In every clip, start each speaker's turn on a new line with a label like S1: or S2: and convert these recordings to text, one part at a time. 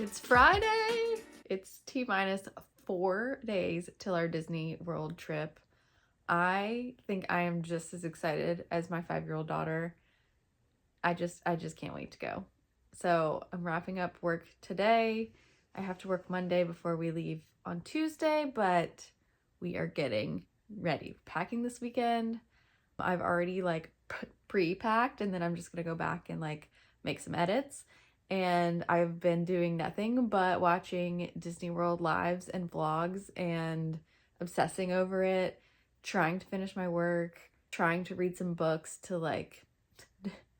S1: It's Friday. It's T-minus 4 days till our Disney World trip. I think I am just as excited as my 5-year-old daughter. I just can't wait to go. So I'm wrapping up work today. I have to work Monday before we leave on Tuesday, but we are getting ready. Packing this weekend. I've already pre-packed, and then I'm just gonna go back and make some edits. And I've been doing nothing but watching Disney World lives and vlogs and obsessing over it, trying to finish my work, trying to read some books to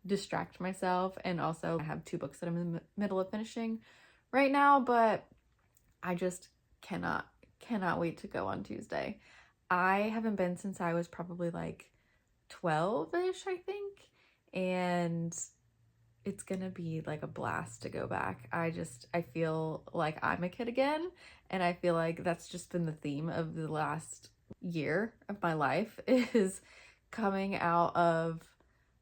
S1: distract myself. And also I have 2 books that I'm in the middle of finishing right now, but I just cannot wait to go on Tuesday. I haven't been since I was probably 12-ish, I think, and it's gonna be a blast to go back. I feel like I'm a kid again, and I feel like that's just been the theme of the last year of my life, is coming out of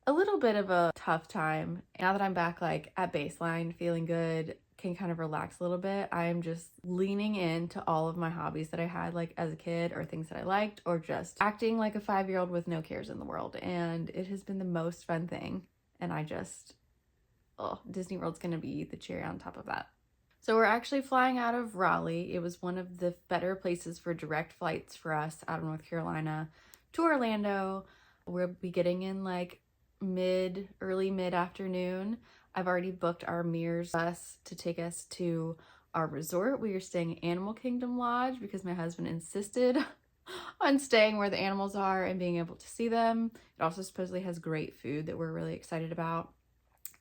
S1: a little bit of a tough time. Now that I'm back at baseline, feeling good, can kind of relax a little bit, I am just leaning into all of my hobbies that I had as a kid, or things that I liked, or just acting like a 5-year-old with no cares in the world. And it has been the most fun thing, and Disney World's gonna be the cherry on top of that. So we're actually flying out of Raleigh. It was one of the better places for direct flights for us out of North Carolina to Orlando. We'll be getting in early mid-afternoon. I've already booked our Mears bus to take us to our resort. We are staying at Animal Kingdom Lodge because my husband insisted on staying where the animals are and being able to see them. It also supposedly has great food that we're really excited about.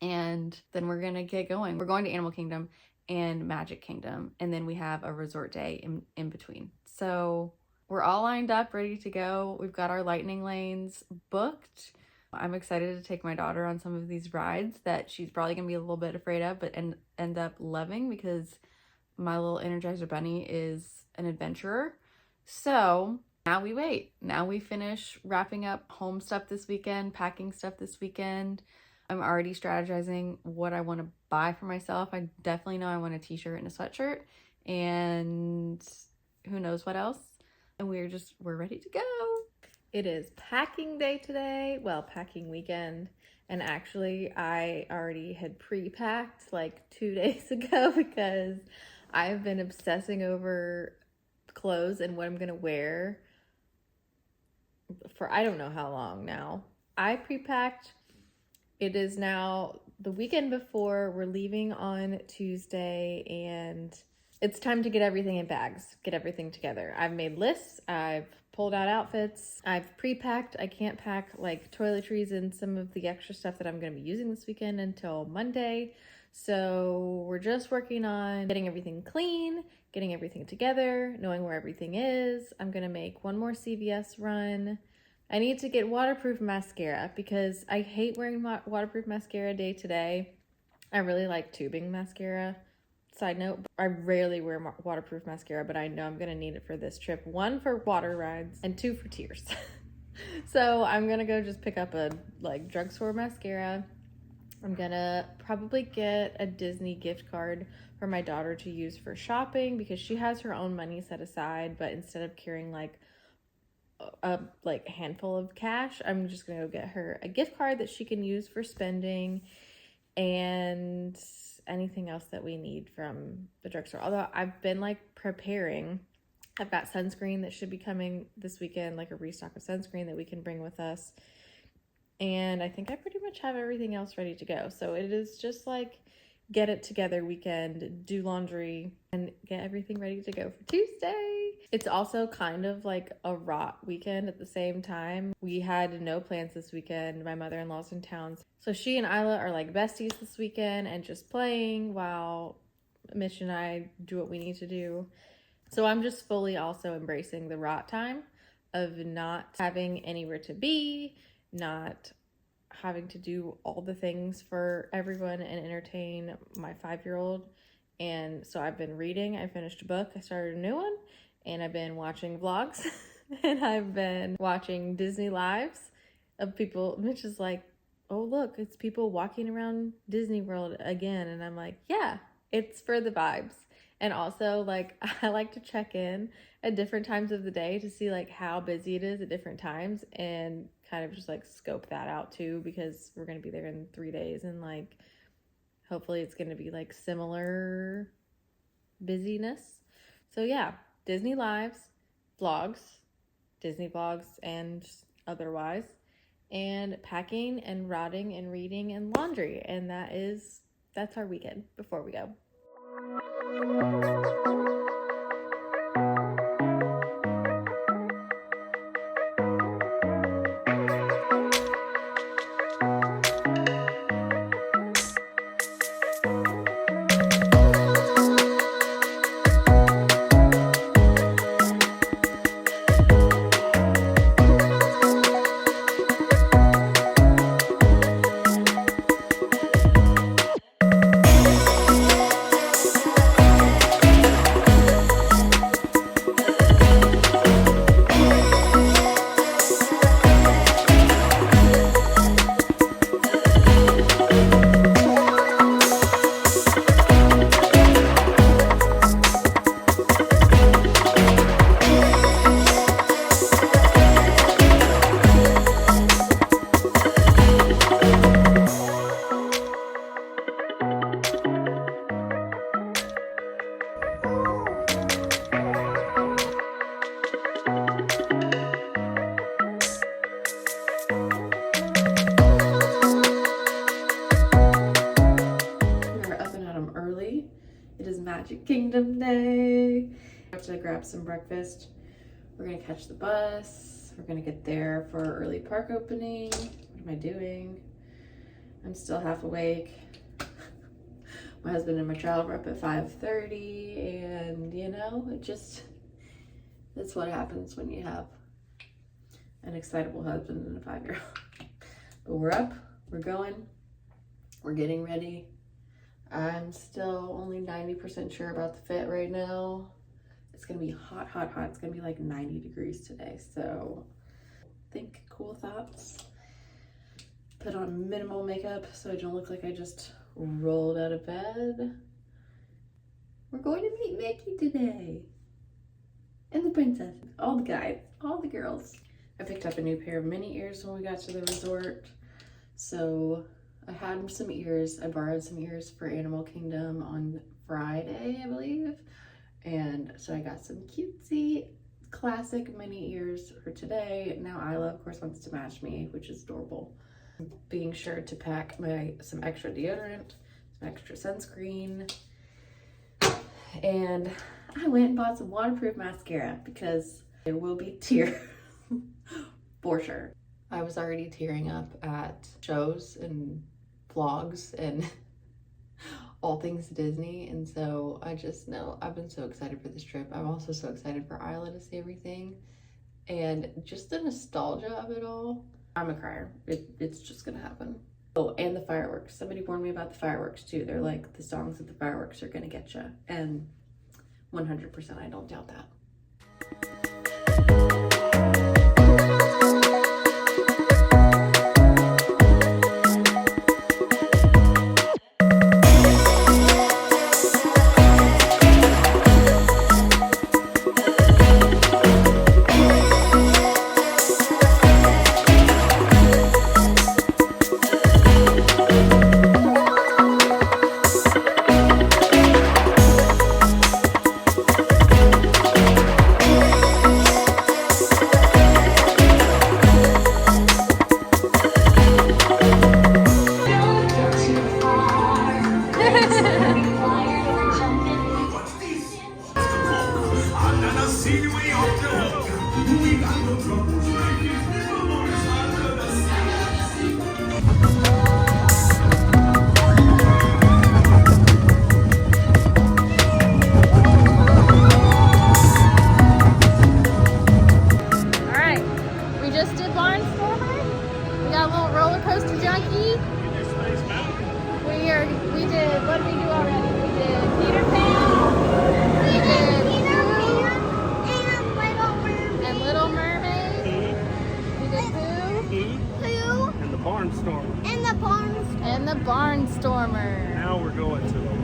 S1: And then we're gonna get going. We're going to Animal Kingdom and Magic Kingdom, and then we have a resort day in between. So we're all lined up, ready to go. We've got our lightning lanes booked. I'm excited to take my daughter on some of these rides that she's probably gonna be a little bit afraid of, but end up loving, because my little Energizer Bunny is an adventurer. So now we wait. Now we finish wrapping up home stuff this weekend, packing stuff this weekend. I'm already strategizing what I want to buy for myself. I definitely know I want a t-shirt and a sweatshirt, and who knows what else. And we're ready to go. It is packing day today. Well, packing weekend. And actually, I already had pre-packed 2 days ago, because I've been obsessing over clothes and what I'm gonna wear for I don't know how long now. I pre-packed. It is now the weekend before. We're leaving on Tuesday, and it's time to get everything in bags, get everything together. I've made lists. I've pulled out outfits. I've pre-packed. I can't pack toiletries and some of the extra stuff that I'm going to be using this weekend until Monday. So we're just working on getting everything clean, getting everything together, knowing where everything is. I'm going to make one more CVS run. I need to get waterproof mascara, because I hate wearing waterproof mascara day to day. I really like tubing mascara. Side note, I rarely wear waterproof mascara, but I know I'm gonna need it for this trip. 1 for water rides and 2 for tears. So I'm gonna go just pick up a drugstore mascara. I'm gonna probably get a Disney gift card for my daughter to use for shopping, because she has her own money set aside, but instead of carrying a handful of cash, I'm just gonna go get her a gift card that she can use for spending and anything else that we need from the drugstore. Although I've been preparing. I've got sunscreen that should be coming this weekend, a restock of sunscreen that we can bring with us. And I think I pretty much have everything else ready to go. So it is just get it together weekend, do laundry, and get everything ready to go for Tuesday. It's also kind of a rot weekend at the same time. We had no plans this weekend. My mother-in-law's in town, so she and Isla are besties this weekend and just playing while Mitch and I do what we need to do. So I'm just fully also embracing the rot time of not having anywhere to be, not having to do all the things for everyone and entertain my 5-year-old. And so I've been reading. I finished a book. I started a new one, and I've been watching vlogs and I've been watching Disney lives of people. Mitch is oh, look, it's people walking around Disney World again. And I'm yeah, It's for the vibes. And also, like, I like to check in at different times of the day to see like how busy it is at different times and kind of just like scope that out too, because we're going to be there in 3 days and like hopefully it's going to be like similar busyness. So yeah, Disney lives, vlogs, Disney vlogs and otherwise, and packing and writing and reading and laundry. And that's our weekend before we go. It is Magic Kingdom Day. I have to grab some breakfast. We're gonna catch the bus. We're gonna get there for early park opening. What am I doing? I'm still half awake. My husband and my child were up at 5:30, and you know, that's what happens when you have an excitable husband and a 5-year-old. But we're up, we're going, we're getting ready. I'm still only 90% sure about the fit right now. It's gonna be hot, hot, hot. It's gonna be like 90 degrees today. So think cool thoughts. Put on minimal makeup so I don't look like I just rolled out of bed. We're going to meet Mickey today. And the princess, all the guys, all the girls. I picked up a new pair of mini ears when we got to the resort. So I had some ears. I borrowed some ears for Animal Kingdom on Friday, I believe. And so I got some cutesy classic mini ears for today. Now Isla, of course, wants to match me, which is adorable. Being sure to pack some extra deodorant, some extra sunscreen. And I went and bought some waterproof mascara because there will be tears for sure. I was already tearing up at shows and vlogs and all things Disney, and so I just know I've been so excited for this trip. I'm also so excited for Isla to see everything and just the nostalgia of it all. I'm a crier. It's just gonna happen. Oh, and the fireworks. Somebody warned me about the fireworks too. They're like, the songs at the fireworks are gonna get you, and 100% I don't doubt that.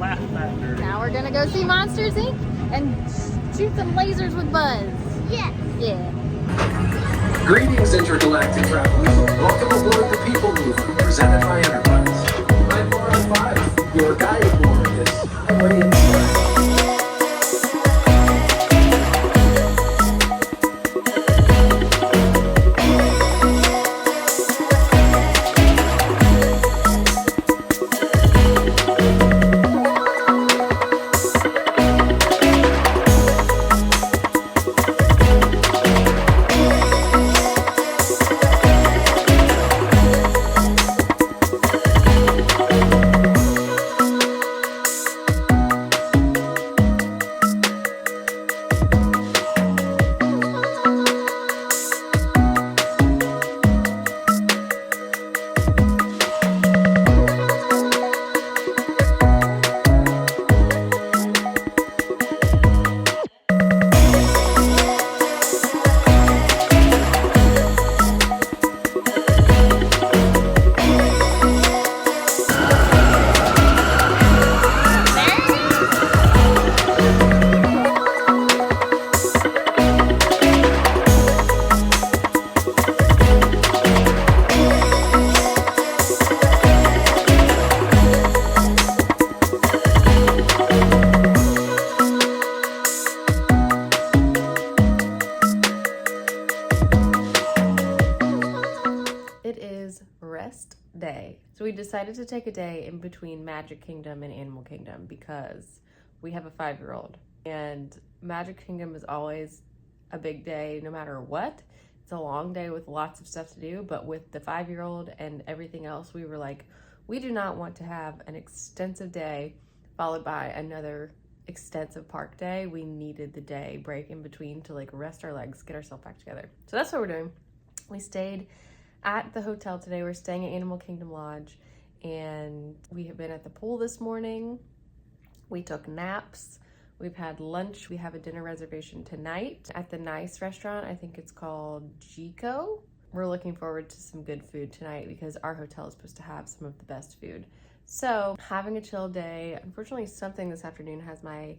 S1: Now we're gonna go see Monsters Inc. and shoot some lasers with Buzz.
S2: Yes.
S1: Yeah.
S3: Greetings, intergalactic travelers. Welcome aboard the People Mover, presented by Enterprise. I'm Mars 5, your guide aboard this highway in time.
S1: Rest day. So we decided to take a day in between Magic Kingdom and Animal Kingdom because we have a 5-year-old and Magic Kingdom is always a big day no matter what. It's a long day with lots of stuff to do, but with the 5-year-old and everything else, we were like, we do not want to have an extensive day followed by another extensive park day. We needed the day break in between to like rest our legs, get ourselves back together. So that's what we're doing. We stayed at the hotel today. We're staying at Animal Kingdom Lodge and we have been at the pool this morning. We took naps. We've had lunch. We have a dinner reservation tonight at the nice restaurant. I think it's called Jico. We're looking forward to some good food tonight because our hotel is supposed to have some of the best food. So having a chill day. Unfortunately, something this afternoon has my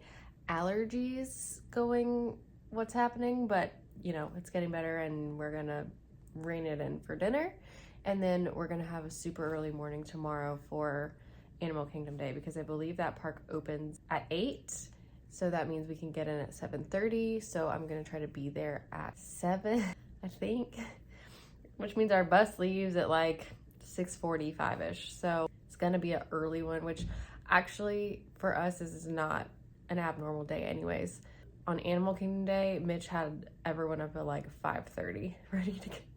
S1: allergies going what's happening, but you know, it's getting better and we're gonna rein it in for dinner. And then we're gonna have a super early morning tomorrow for Animal Kingdom Day because I believe that park opens at 8. So that means we can get in at 7:30. So I'm gonna try to be there at 7, I think, which means our bus leaves at like 6:45-ish. So it's gonna be an early one, which actually for us is not an abnormal day anyways. On Animal Kingdom Day, Mitch had everyone up at like 5:30,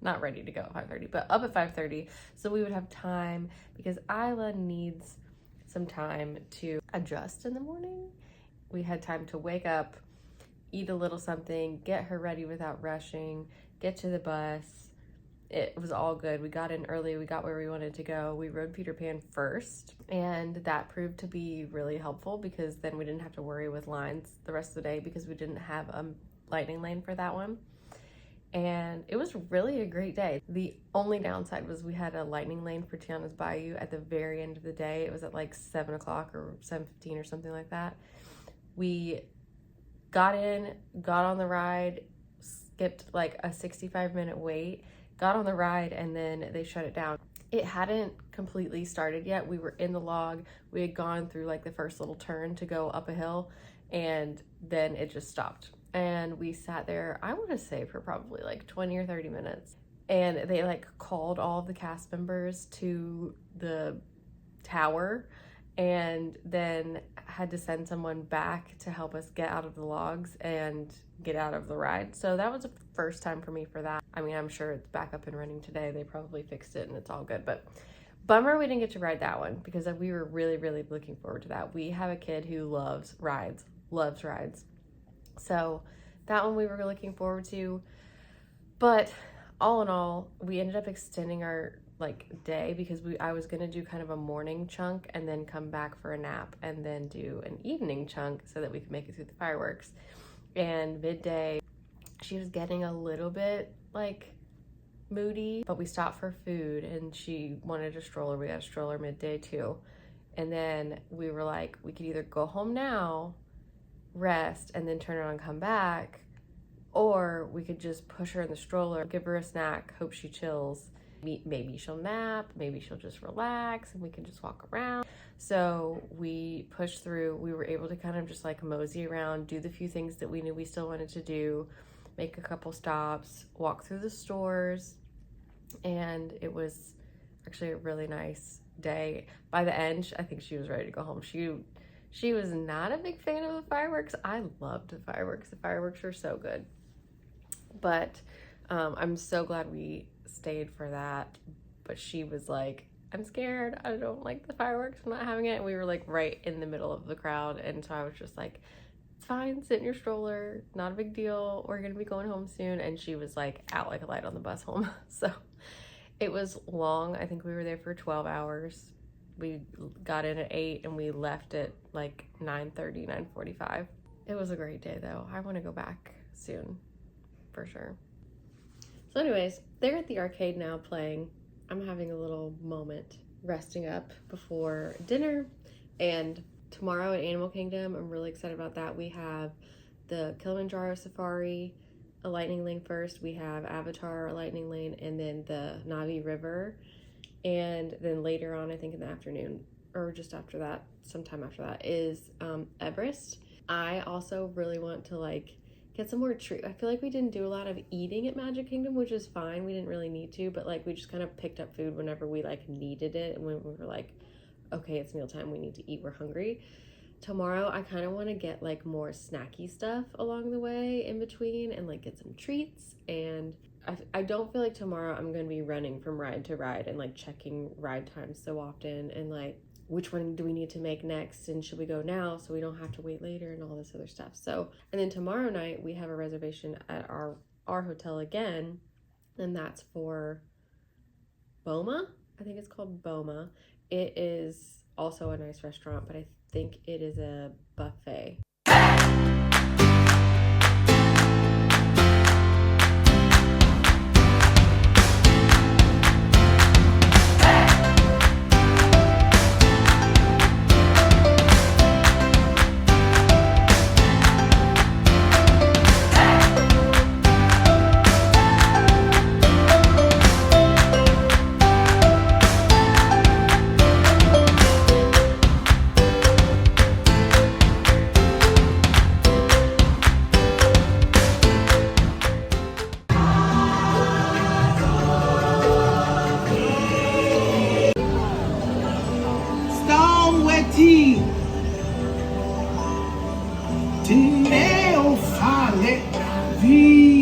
S1: not ready to go at 5:30, but up at 5:30, so we would have time because Isla needs some time to adjust in the morning. We had time to wake up, eat a little something, get her ready without rushing, get to the bus. It was all good. We got in early, we got where we wanted to go. We rode Peter Pan first, and that proved to be really helpful because then we didn't have to worry with lines the rest of the day because we didn't have a lightning lane for that one. And it was really a great day. The only downside was we had a lightning lane for Tiana's Bayou at the very end of the day. It was at like 7 o'clock or 7:15 or something like that. We got in, got on the ride, skipped like a 65-minute wait, got on the ride, and then they shut it down. It hadn't completely started yet. We were in the log. We had gone through like the first little turn to go up a hill, and then it just stopped. And we sat there, I want to say for probably like 20 or 30 minutes. And they like called all of the cast members to the tower and then had to send someone back to help us get out of the logs and get out of the ride. So that was the first time for me for that. I mean, I'm sure it's back up and running today. They probably fixed it and it's all good, but bummer we didn't get to ride that one because we were really, really looking forward to that. We have a kid who loves rides. So that one we were looking forward to. But all in all, we ended up extending our day because I was gonna do kind of a morning chunk and then come back for a nap and then do an evening chunk so that we could make it through the fireworks. And midday, she was getting a little bit moody, but we stopped for food and she wanted a stroller. We got a stroller midday too. And then we were like, we could either go home now, rest, and then turn around and come back, or we could just push her in the stroller, give her a snack, hope she chills. Maybe she'll nap, maybe she'll just relax, and we can just walk around. So we pushed through. We were able to kind of just like mosey around, do the few things that we knew we still wanted to do, make a couple stops, walk through the stores, and it was actually a really nice day. By the end, I think she was ready to go home. She was not a big fan of the fireworks. I loved the fireworks. The fireworks were so good. But I'm so glad we stayed for that. But she was like, I'm scared. I don't like the fireworks. I'm not having it. And we were like right in the middle of the crowd. And so I was just like, it's fine. Sit in your stroller. Not a big deal. We're going to be going home soon. And she was like out like a light on the bus home. So it was long. I think we were there for 12 hours. We got in at 8 and we left at like 9:30, 9:45. It was a great day though. I want to go back soon for sure. So anyways, they're at the arcade now playing. I'm having a little moment resting up before dinner. And tomorrow at Animal Kingdom, I'm really excited about that. We have the Kilimanjaro Safari, a lightning lane first. We have Avatar, a lightning lane, and then the Navi River. And then later on, I think in the afternoon, or just after that, sometime after that, is Everest. I also really want to like get some more treat. I feel like we didn't do a lot of eating at Magic Kingdom, which is fine. We didn't really need to, but like we just kind of picked up food whenever we like needed it. And when we were like, okay, it's mealtime, we need to eat, we're hungry. Tomorrow, I kind of want to get like more snacky stuff along the way in between and like get some treats. And I don't feel like tomorrow I'm going to be running from ride to ride and like checking ride times so often and like which one do we need to make next and should we go now so we don't have to wait later and all this other stuff. So, and then tomorrow night we have a reservation at our hotel again, and that's for Boma. I think it's called Boma. It is also a nice restaurant, but I think it is a buffet.
S2: Ti ne o fare vi